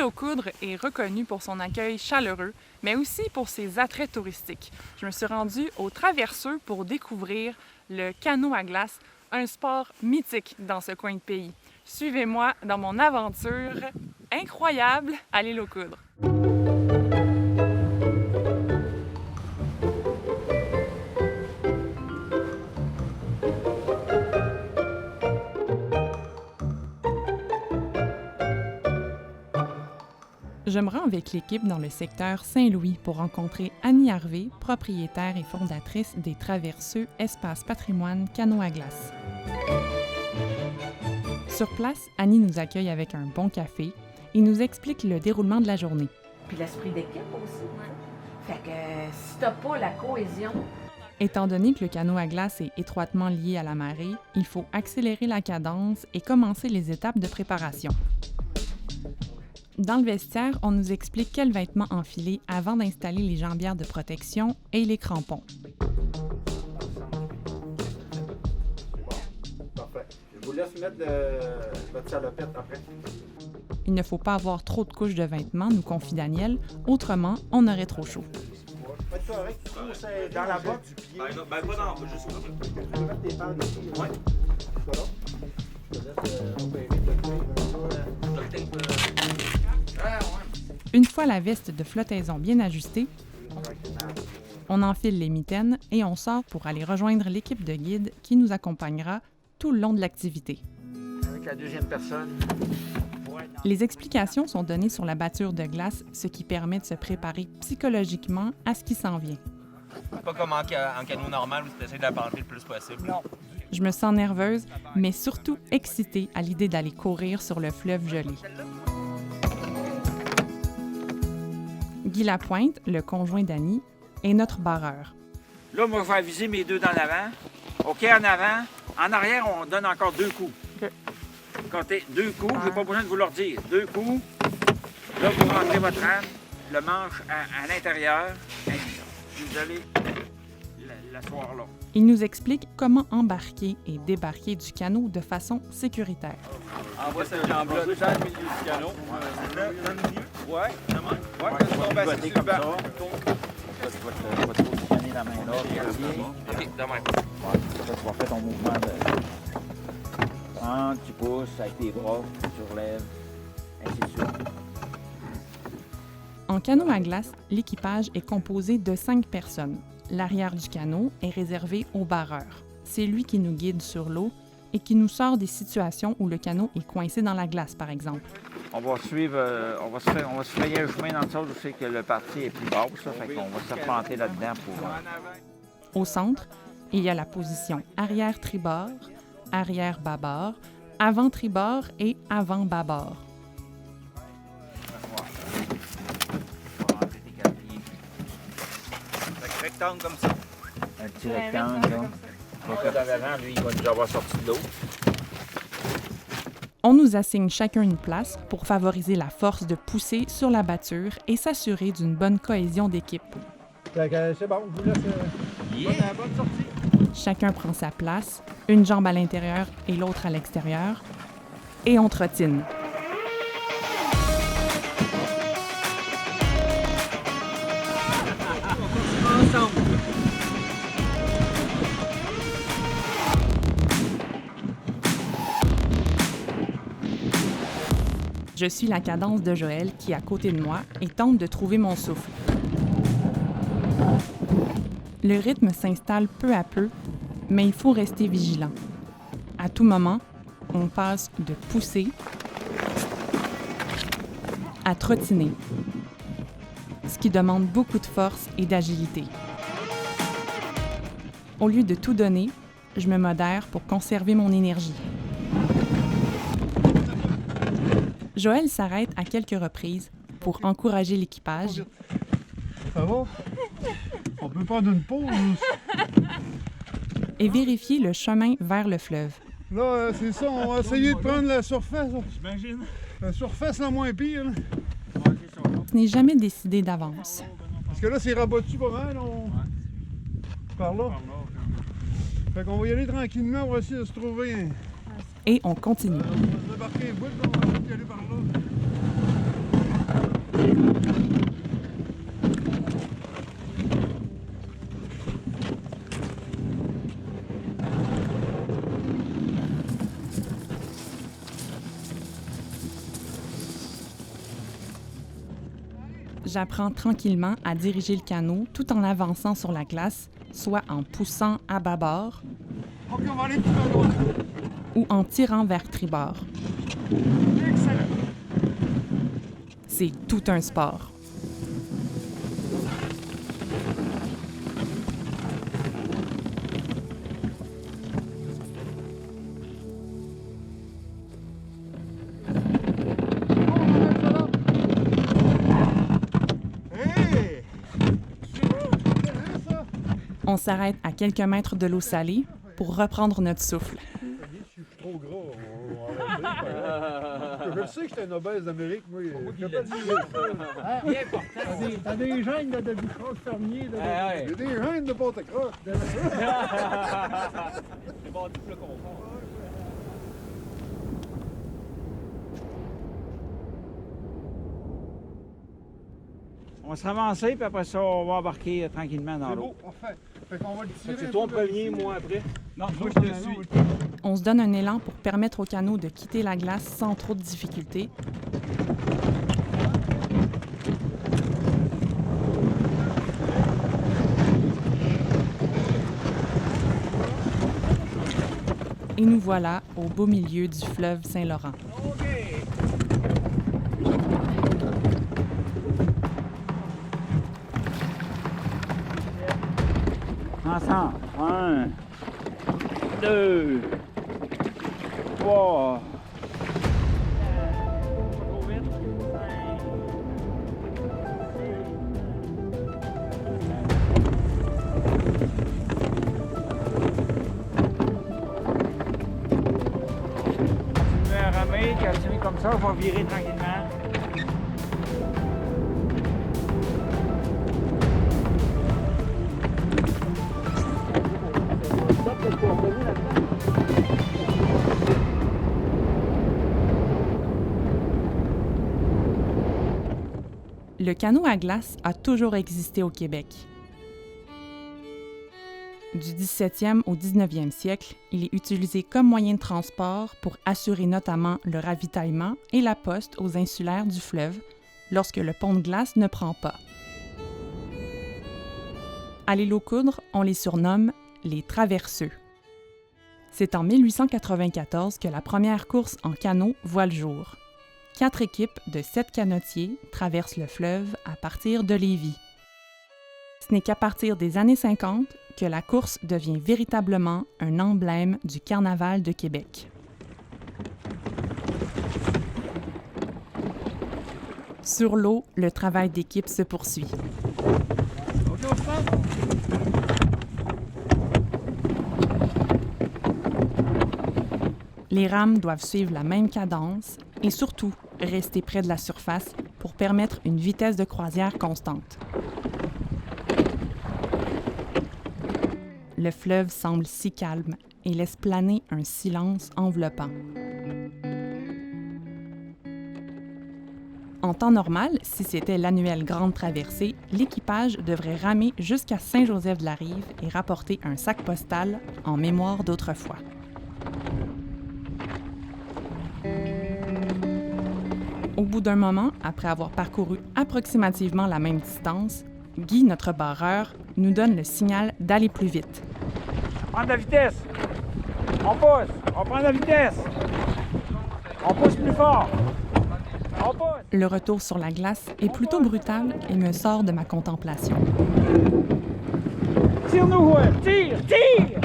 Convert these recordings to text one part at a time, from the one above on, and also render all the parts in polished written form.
aux Coudres est reconnue pour son accueil chaleureux, mais aussi pour ses attraits touristiques. Je me suis rendue au Traverseux pour découvrir le canot à glace, un sport mythique dans ce coin de pays. Suivez-moi dans mon aventure incroyable à l'île aux Coudres. Je me rends avec l'équipe dans le secteur Saint-Louis pour rencontrer Annie Harvey, propriétaire et fondatrice des Traverseux Espace Patrimoine Canot à glace. Sur place, Annie nous accueille avec un bon café et nous explique le déroulement de la journée. Puis l'esprit d'équipe aussi. Fait que si t'as pas la cohésion... Étant donné que le canot à glace est étroitement lié à la marée, il faut accélérer la cadence et commencer les étapes de préparation. Dans le vestiaire, on nous explique quels vêtements enfiler avant d'installer les jambières de protection et les crampons. Parfait. Je vous laisse mettre votre salopette après. Il ne faut pas avoir trop de couches de vêtements, nous confie Daniel, autrement, on aurait trop chaud. Faites correct, trop serré dans la botte du pied. Ben pas dans, juste là. Tu peux mettre tes paires de pied. Ouais. Voilà. Je te laisse opérer le pied. Une fois la veste de flottaison bien ajustée, on enfile les mitaines et on sort pour aller rejoindre l'équipe de guides qui nous accompagnera tout le long de l'activité. Avec la deuxième personne. Les explications sont données sur la batture de glace, ce qui permet de se préparer psychologiquement à ce qui s'en vient. Pas comme en canot normal où tu essaies de la penter le plus possible. Non. Je me sens nerveuse, mais surtout excitée à l'idée d'aller courir sur le fleuve gelé. Guy Lapointe, le conjoint d'Annie, est notre barreur. Là, moi, je vais aviser mes deux dans l'avant. OK, en avant. En arrière, on donne encore 2 coups. OK. Comptez 2 coups, j'ai pas besoin de vous leur dire. 2 coups. Là, vous rentrez votre âme, le manche à l'intérieur. Et vous allez l'asseoir là. Il nous explique comment embarquer et débarquer du canot de façon sécuritaire. Envoie cette jambe-là dans le milieu du canot. Dans le milieu? Ouais, vraiment. Ouais, quand tu tombes assis sur le banc. Tu vas te positionner la main là. OK, de même. Ouais, tu vas faire ton mouvement de... Prends, tu pousses avec tes bras, tu relèves, ainsi de suite. En canot à glace, l'équipage est composé de 5 personnes. L'arrière du canot est réservé au barreur. C'est lui qui nous guide sur l'eau et qui nous sort des situations où le canot est coincé dans la glace, par exemple. On va suivre, on va se frayer un chemin dans le sens où c'est que le parti est plus bas, ça fait qu'on va se replanter là-dedans pour... Au centre, il y a la position arrière-tribord, arrière-bâbord, avant-tribord et avant-bâbord. Rectangle comme ça. Un petit rectangle, là. Donc, dans l'avant, lui, il va nous avoir sorti de l'eau. On nous assigne chacun une place pour favoriser la force de pousser sur la batture et s'assurer d'une bonne cohésion d'équipe. C'est bon, je vous laisse bonne sortie. Chacun prend sa place, une jambe à l'intérieur et l'autre à l'extérieur, et on trottine. Je suis la cadence de Joël qui est à côté de moi et tente de trouver mon souffle. Le rythme s'installe peu à peu, mais il faut rester vigilant. À tout moment, on passe de pousser à trottiner, ce qui demande beaucoup de force et d'agilité. Au lieu de tout donner, je me modère pour conserver mon énergie. Joël s'arrête à quelques reprises pour encourager l'équipage. Ça va? On peut prendre une pause. Et vérifier le chemin vers le fleuve. Là, c'est ça, on va essayer de prendre la surface. J'imagine. La surface la moins pire. Là. Ce n'est jamais décidé d'avance. Parce que là, c'est rabattu pas mal. Par là. Fait qu'on va y aller tranquillement, on va essayer de se trouver un... Et on continue. On va se débarquer un bout, là, on va y aller par là. j'apprends tranquillement à diriger le canot tout en avançant sur la glace, soit en poussant à bâbord OK, on va aller tout à droite. ou en tirant vers tribord. Excellent. C'est tout un sport. Hey! C'est ça? On s'arrête à quelques mètres de l'eau salée pour reprendre notre souffle. Je suis trop gros. Je sais que j'étais un obèse d'Amérique, moi. Je peux pas dire ça. T'as des gènes de bouchage fermier. J'ai des gènes de pâte-croche. C'est bon, du plat confort. On va se ramasser, puis après ça, on va embarquer tranquillement dans C'est l'eau. beau, parfait. Fait qu'on va le tirer. C'est toi premier, moi après. Non, Moi, je te suis. On se donne un élan pour permettre au canot de quitter la glace sans trop de difficultés. Et nous voilà au beau milieu du fleuve Saint-Laurent. Ensemble. 1, 2, 3. Continuez à ramer, continuez comme ça, on va virer tranquillement. Le canot à glace a toujours existé au Québec. Du 17e au 19e siècle, il est utilisé comme moyen de transport pour assurer notamment le ravitaillement et la poste aux insulaires du fleuve lorsque le pont de glace ne prend pas. À l'île aux Coudres, on les surnomme les traverseux. C'est en 1894 que la première course en canot voit le jour. 4 équipes de 7 canotiers traversent le fleuve à partir de Lévis. Ce n'est qu'à partir des années 50 que la course devient véritablement un emblème du Carnaval de Québec. Sur l'eau, le travail d'équipe se poursuit. Les rames doivent suivre la même cadence et surtout rester près de la surface pour permettre une vitesse de croisière constante. Le fleuve semble si calme et laisse planer un silence enveloppant. En temps normal, si c'était l'annuelle Grande Traversée, l'équipage devrait ramer jusqu'à Saint-Joseph-de-la-Rive et rapporter un sac postal en mémoire d'autrefois. Au bout d'un moment, après avoir parcouru approximativement la même distance, Guy, notre barreur, nous donne le signal d'aller plus vite. Prends de la vitesse. On pousse. On prend de la vitesse. On pousse plus fort. On pousse. Le retour sur la glace est plutôt brutal et me sort de ma contemplation. Tire-nous, ouais. Tire, tire!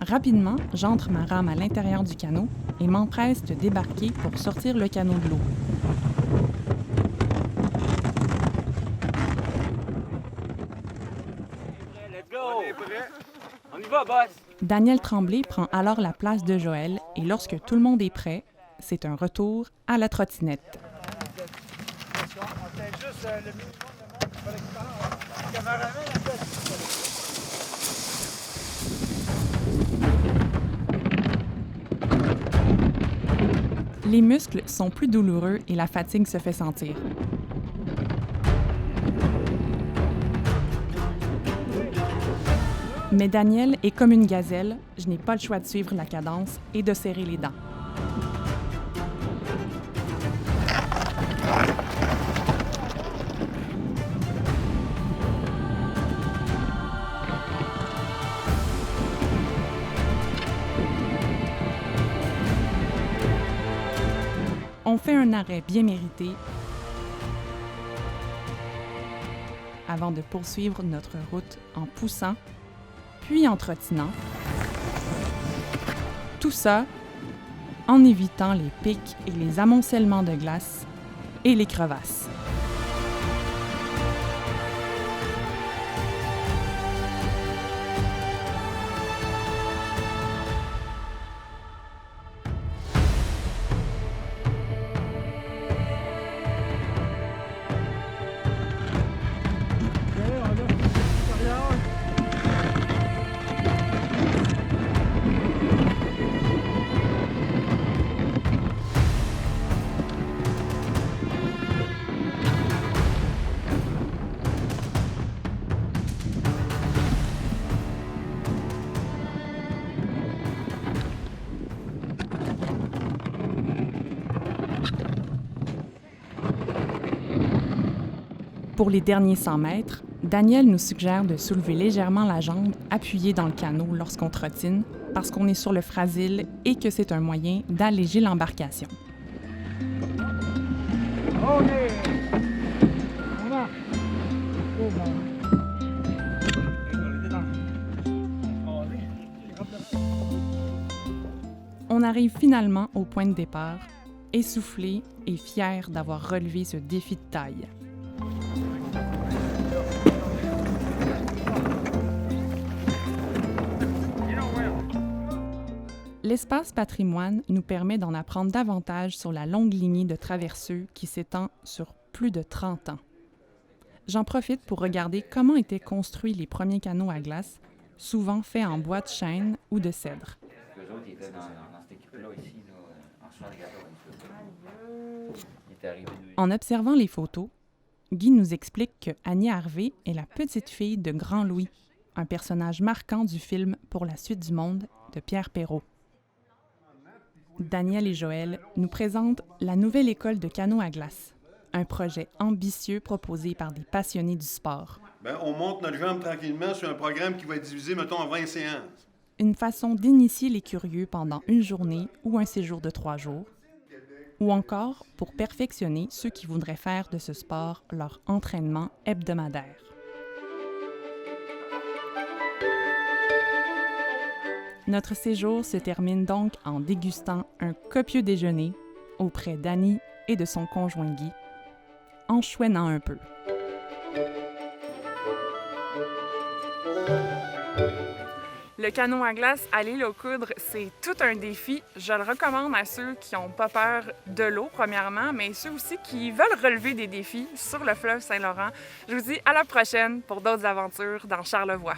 Rapidement, j'entre ma rame à l'intérieur du canot et m'empresse de débarquer pour sortir le canot de l'eau. Let's go! On est prêt? On y va, boss! Daniel Tremblay prend alors la place de Joël et lorsque tout le monde est prêt, c'est un retour à la trottinette. Les muscles sont plus douloureux et la fatigue se fait sentir. Mais Daniel est comme une gazelle, je n'ai pas le choix de suivre la cadence et de serrer les dents. On fait un arrêt bien mérité avant de poursuivre notre route en poussant, puis en trottinant. Tout ça en évitant les pics et les amoncellements de glace et les crevasses. Pour les derniers 100 mètres, Daniel nous suggère de soulever légèrement la jambe appuyée dans le canot lorsqu'on trottine, parce qu'on est sur le frasile et que c'est un moyen d'alléger l'embarcation. OK! On marche! Oh, bon. On arrive finalement au point de départ, essoufflé et fier d'avoir relevé ce défi de taille. L'espace patrimoine nous permet d'en apprendre davantage sur la longue lignée de traverseux qui s'étend sur plus de 30 ans. J'en profite pour regarder comment étaient construits les premiers canots à glace, souvent faits en bois de chêne ou de cèdre. Eux autres, ils étaient dans cette équipe-là ici, là, en 74. Ils étaient arrivés de... En observant les photos, Guy nous explique que Annie Harvey est la petite fille de Grand Louis, un personnage marquant du film Pour la suite du monde de Pierre Perrault. Daniel et Joël nous présentent la nouvelle école de canot à glace, un projet ambitieux proposé par des passionnés du sport. Bien, on monte notre jambe tranquillement sur un programme qui va être divisé, mettons, en 20 séances. Une façon d'initier les curieux pendant une journée ou un séjour de 3 jours, ou encore pour perfectionner ceux qui voudraient faire de ce sport leur entraînement hebdomadaire. Notre séjour se termine donc en dégustant un copieux déjeuner auprès d'Annie et de son conjoint Guy, en chouinant un peu. Le canot à glace à l'île aux Coudres, c'est tout un défi. Je le recommande à ceux qui n'ont pas peur de l'eau, premièrement, mais ceux aussi qui veulent relever des défis sur le fleuve Saint-Laurent. Je vous dis à la prochaine pour d'autres aventures dans Charlevoix.